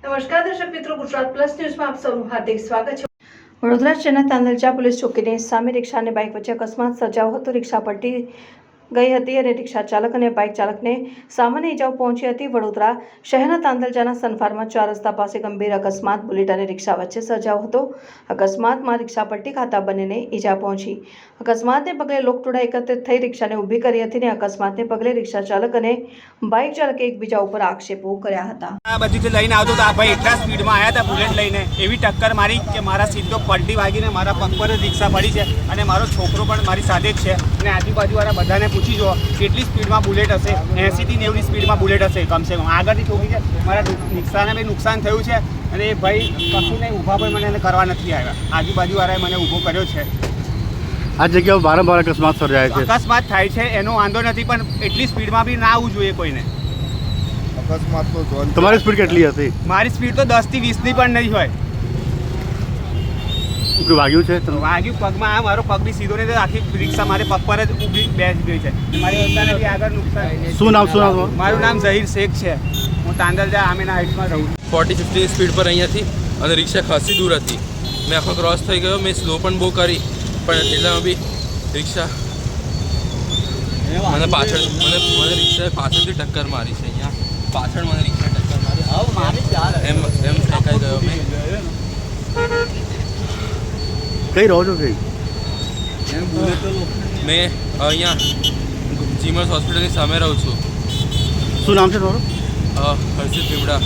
નમસ્કાર દર્શક મિત્રો, ગુજરાત પ્લસ ન્યૂઝમાં આપ સૌનું હાર્દિક સ્વાગત છે। વડોદરા શહેરના તાંદલજા પોલીસ ચોકીની સામે રિક્ષા અને બાઇક વચ્ચે અકસ્માત સર્જાયો હતો। રિક્ષા પલટી ગઈ હતી અને રિક્ષા ચાલક અને બાઇક ચાલકને સામાન્ય ઇજાઓ પહોંચી હતી। વડોદરા શહેરના તાંદલજાના સનફાર્મા 4 રસ્તા પાસે ગંભીર અકસ્માત બુલેટ અને રિક્ષા વચ્ચે સર્જાયો હતો। અકસ્માતમાં રિક્ષા પલટી ખાતા બંનેને ઇજા પહોંચી। અકસ્માતને પગલે લોકટોળા એકત્રિત થઈ રિક્ષાને ઊભી કરી હતી અને અકસ્માતને પગલે રિક્ષા ચાલક અને બાઇક ચાલકે એકબીજા ઉપર આક્ષેપો કર્યા હતા। આ બાજુથી લઈને આવતો તો આ ભાઈ એટલા સ્પીડમાં આવ્યા હતા બુલેટ લઈને, એવી ટક્કર મારી કે મારા સીધો પલટી વાગીને મારા પગ પર જ રિક્ષા પડી છે અને મારો છોકરો પણ મારી સાથે જ છે। અને આજુબાજુવાળા બધાને પૂછી જુઓ કેટલી સ્પીડમાં બુલેટ હશે, 80 થી 90ની સ્પીડમાં બુલેટ હશે કમસે કમ। આગળથી ઠોકી છે, મારા રિક્ષાને બી નુકસાન થયું છે અને એ ભાઈ કશું નહીં ઊભા પણ મને એને કરવા નથી આવ્યા। આજુબાજુવાળાએ મને ઊભો કર્યો છે। આ જગ્યાઓ વારંવાર અકસ્માત સર્જાય છે। અકસ્માત થાય છે એનો વાંધો નથી, પણ એટલી સ્પીડમાં બી ના આવવું જોઈએ કોઈને। અકસ્માત તો તમારી સ્પીડ કેટલી હતી? મારી સ્પીડ તો 10 થી 20ની પણ નહીં હોય। કોઈ વાગ્યું છે તમને? વાગ્યું પગમાં, આ મારો પગ બી સીધો નહીં, આખી રિક્ષા મારે પગ પર જ ઊભી બેસી ગઈ છે। મારી અત્યારે બી આગળ નુકસાન। શું નામ તમારું? મારું નામ ઝહીર શેખ છે। હું તાંદલજા આમેના હાઇટ્સમાં રહું છું। 40-50 સ્પીડ પર અહીંયાથી અને રિક્ષા ખાસી દૂર હતી। મેં આખો ક્રોસ થઈ ગયો, મેં સ્લો પણ બહુ કરી, પણ એટલામાં બી રિક્ષા મને રિક્ષાએ પાછળથી ટક્કર મારી છે। અહીંયા પાછળ મને રિક્ષા ટક્કર મારી, એમ ફેંકાઈ ગયો મેં। કઈ રહો છો? કઈ? મેં અહીંયા જીમસ હોસ્પિટલની સામે રહું છું। શું નામ છે તમારું? હર્ષિત ભીમડા।